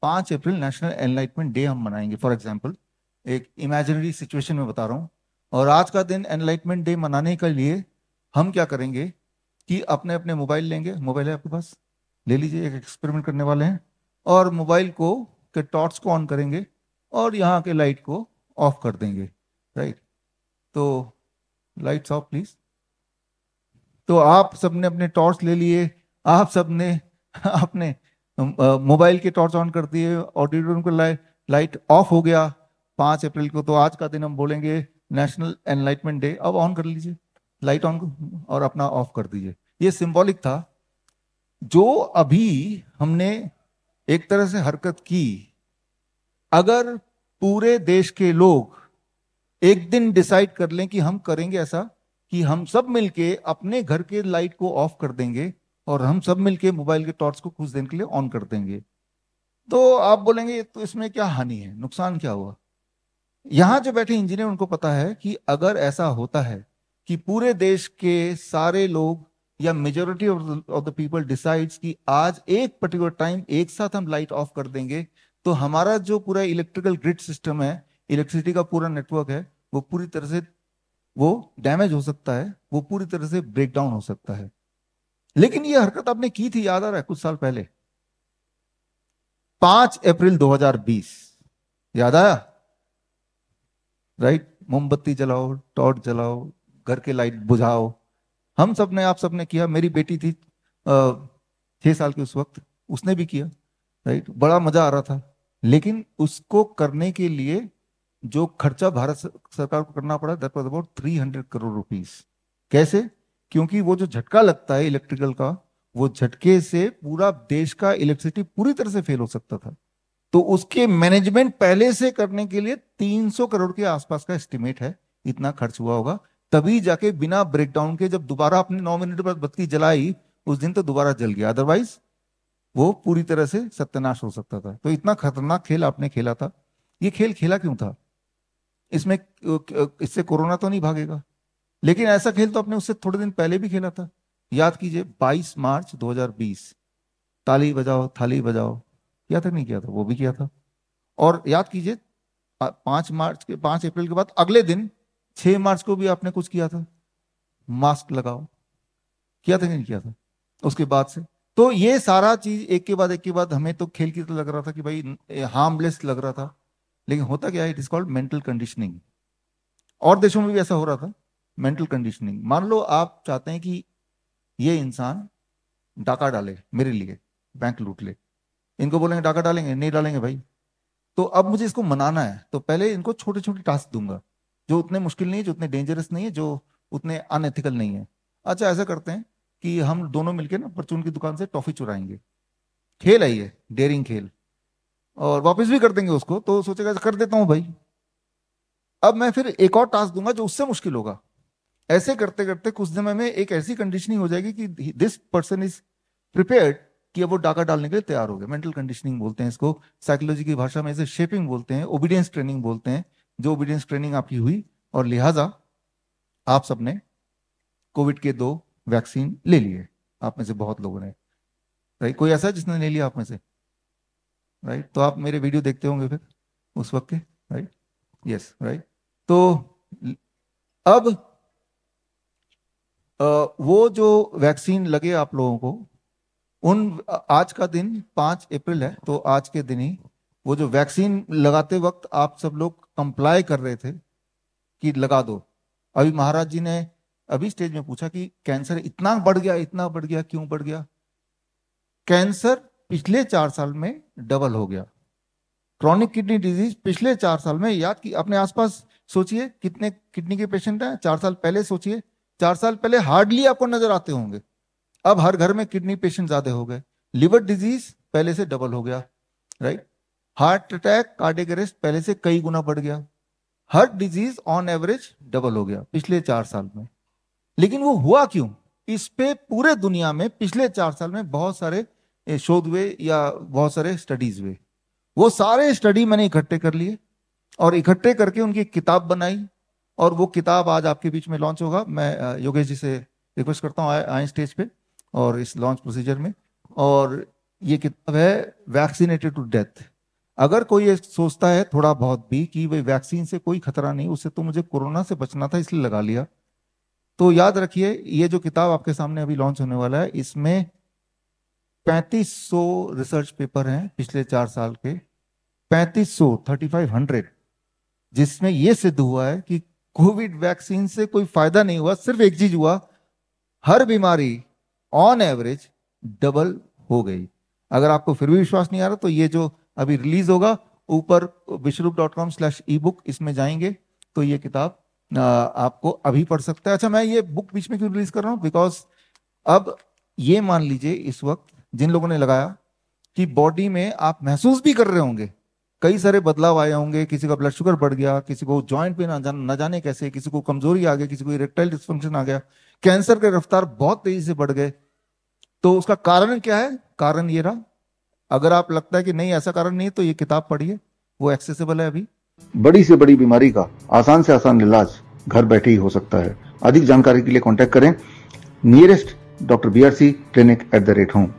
5 अप्रैल national enlightenment day हम मनाएंगे। For example, एक इमेजिनरी सिचुएशन में बता रहा हूँ। और आज का दिन एनलाइटमेंट डे मनाने के लिए हम क्या करेंगे कि अपने अपने मोबाइल लेंगे। मोबाइल है आपके पास? ले लीजिए, एक एक्सपेरिमेंट करने वाले हैं। और मोबाइल को के टॉर्च को ऑन करेंगे और यहाँ के लाइट को ऑफ कर देंगे। राइट? तो लाइट्स ऑफ प्लीज। तो आप सबने अपने टॉर्च ले लिए, आप सबने अपने मोबाइल के टॉर्च ऑन कर दिए, ऑडिटोरियम का लाइट ऑफ हो गया। 5 अप्रैल को तो आज का दिन हम बोलेंगे नेशनल एनलाइटमेंट डे। अब ऑन कर लीजिए, लाइट ऑन और अपना ऑफ कर दीजिए। ये सिंबॉलिक था। जो अभी हमने एक तरह से हरकत की, अगर पूरे देश के लोग एक दिन डिसाइड कर लें कि हम करेंगे ऐसा, कि हम सब मिलके अपने घर के लाइट को ऑफ कर देंगे और हम सब मिलके मोबाइल के टॉर्च को कुछ दिन के लिए ऑन कर देंगे, तो आप बोलेंगे तो इसमें क्या हानि है, नुकसान क्या हुआ? यहां जो बैठे इंजीनियर उनको पता है कि अगर ऐसा होता है कि पूरे देश के सारे लोग या majority of the people decides कि आज एक पर्टिकुलर टाइम एक साथ हम लाइट ऑफ कर देंगे, तो हमारा जो पूरा इलेक्ट्रिकल ग्रिड सिस्टम है, इलेक्ट्रिसिटी का पूरा नेटवर्क है, वो पूरी तरह से वो डैमेज हो सकता है, वो पूरी तरह से ब्रेक डाउन हो सकता है। लेकिन ये हरकत आपने की थी, याद आ रहा है, कुछ साल पहले, 5 अप्रैल 2020। याद आया? राइट? मोमबत्ती जलाओ, टॉर्च जलाओ, घर के लाइट बुझाओ। हम सब ने, आप सब ने किया। मेरी बेटी थी 6 साल की उस वक्त, उसने भी किया। राइट? बड़ा मजा आ रहा था। लेकिन उसको करने के लिए जो खर्चा भारत सरकार को करना पड़ा, that was about 300 crore rupees. कैसे? क्योंकि वो जो झटका लगता है इलेक्ट्रिकल का, वो झटके से पूरा देश का इलेक्ट्रिसिटी पूरी तरह से फेल हो सकता था। तो उसके मैनेजमेंट पहले से करने के लिए 300 करोड़ के आसपास का एस्टिमेट है, इतना खर्च हुआ होगा। तभी जाके बिना ब्रेकडाउन के जब दोबारा अपने 9 मिनट बाद बत्ती जलाई, उस दिन तो दोबारा जल गया, अदरवाइज वो पूरी तरह से सत्यानाश हो सकता था। तो इतना खतरनाक खेल आपने खेला था। ये खेल खेला क्यों था? इसमें इससे कोरोना तो नहीं भागेगा। लेकिन ऐसा खेल तो आपने उससे थोड़े दिन पहले भी खेला था। याद कीजिए, 22 मार्च 2020, ताली बजाओ थाली बजाओ, किया था नहीं किया था? वो भी किया था। और याद कीजिए, 5 अप्रैल के बाद अगले दिन 6 मार्च को भी आपने कुछ किया था, मास्क लगाओ, किया था कि नहीं किया था? उसके बाद से तो ये सारा चीज एक के बाद एक के बाद हमें तो खेल की तरह लग रहा था कि भाई हार्मलेस लग रहा था। लेकिन होता क्या है, it is called mental conditioning. और देशों में भी ऐसा हो रहा था, मेंटल कंडीशनिंग। मान लो आप चाहते हैं कि ये इंसान डाका डाले मेरे लिए, बैंक लूट ले। इनको बोलेंगे डाका डालेंगे? नहीं डालेंगे भाई। तो अब मुझे इसको मनाना है, तो पहले इनको छोटे छोटे टास्क दूंगा, जो उतने मुश्किल नहीं है, जो उतने डेंजरस नहीं है, जो उतने अनएथिकल नहीं है। अच्छा, ऐसा करते हैं कि हम दोनों मिलकर ना परचून की दुकान से टॉफी चुराएंगे। खेल है ये, डेयरिंग खेल। और वापस भी कर देंगे उसको, तो सोचेगा कर देता हूँ भाई। अब मैं फिर एक और टास्क दूंगा जो उससे मुश्किल होगा। ऐसे करते करते कुछ समय में एक ऐसी कंडीशनिंग हो जाएगी कि दिस पर्सन इज प्रिपेयर्ड, कि अब वो डाका डालने के लिए तैयार हो गया। मेंटल कंडीशनिंग बोलते हैं इसको, साइकोलॉजी की भाषा में इसे शेपिंग बोलते हैं, ओबीडियंस ट्रेनिंग बोलते हैं। जो ओबीडियंस ट्रेनिंग आपकी हुई, और लिहाजा आप सबने कोविड के 2 वैक्सीन ले लिए, आप में से बहुत लोगों ने। राइट? कोई ऐसा है जिसने ले लिया आप में से? राइट? तो आप मेरे वीडियो देखते होंगे फिर उस वक्त के। राइट? Yes, right. तो अब वो जो वैक्सीन लगे आप लोगों को, उन आज का दिन 5 अप्रैल है, तो आज के दिन ही वो जो वैक्सीन लगाते वक्त आप सब लोग कंप्लाई कर रहे थे कि लगा दो। अभी महाराज जी ने अभी स्टेज में पूछा कि कैंसर इतना बढ़ गया, इतना बढ़ गया, क्यों बढ़ गया? कैंसर पिछले 4 साल में डबल हो गया। क्रॉनिक किडनी डिजीज पिछले 4 साल में, याद की अपने आसपास सोचिए कितने किडनी के पेशेंट हैं। 4 साल पहले सोचिए, 4 साल पहले हार्डली आपको नजर आते होंगे। अब हर घर में किडनी पेशेंट ज्यादा हो गए। लिवर डिजीज पहले से डबल हो गया। Right? Heart attack, cardiac arrest पहले से कई गुना बढ़ गया। हर डिजीज ऑन एवरेज डबल हो गया पिछले 4 साल में। लेकिन वो हुआ क्यों? इस पे पूरे दुनिया में पिछले 4 साल में बहुत सारे शोध हुए या बहुत सारे स्टडीज हुए। वो सारे स्टडी मैंने इकट्ठे कर लिए और इकट्ठे करके उनकी एक किताब बनाई। और वो किताब आज आपके बीच में लॉन्च होगा। मैं योगेश जी से रिक्वेस्ट करता हूँ, आए आए स्टेज पे और इस लॉन्च प्रोसीजर में। और ये किताब है वैक्सीनेटेड टू डेथ। अगर कोई ये सोचता है थोड़ा बहुत भी कि भाई वैक्सीन से कोई खतरा नहीं, उससे तो मुझे कोरोना से बचना था इसलिए लगा लिया, तो याद रखिए ये जो किताब आपके सामने अभी लॉन्च होने वाला है, इसमें 3500 रिसर्च पेपर हैं पिछले 4 साल के, 3500 जिसमें यह सिद्ध हुआ है कि कोविड वैक्सीन से कोई फायदा नहीं हुआ, सिर्फ एक चीज हुआ, हर बीमारी ऑन एवरेज डबल हो गई। अगर आपको फिर भी विश्वास नहीं आ रहा तो ये जो अभी रिलीज होगा ऊपर विश्वरूप.com/ebook, इसमें जाएंगे तो ये किताब आपको अभी पढ़ सकता है। अच्छा, मैं ये बुक बीच में क्यों रिलीज कर रहा हूं, बिकॉज अब ये मान लीजिए इस वक्त जिन लोगों ने लगाया कि बॉडी में आप महसूस भी कर रहे होंगे कई सारे बदलाव आए होंगे, किसी का ब्लड शुगर बढ़ गया, किसी को जॉइंट पे ना जाने कैसे, किसी को कमजोरी आ गई, किसी को इरेक्टाइल डिस्फंक्शन आ गया, कैंसर के रफ्तार बहुत तेजी से बढ़ गए, तो उसका कारण क्या है? कारण ये रहा। अगर आप लगता है कि नहीं ऐसा कारण नहीं है तो ये किताब पढ़िए, वो एक्सेसिबल है अभी। बड़ी से बड़ी बीमारी का आसान से आसान इलाज घर बैठे ही हो सकता है। अधिक जानकारी के लिए कांटेक्ट करें nearest Dr. BRC Clinic @ home।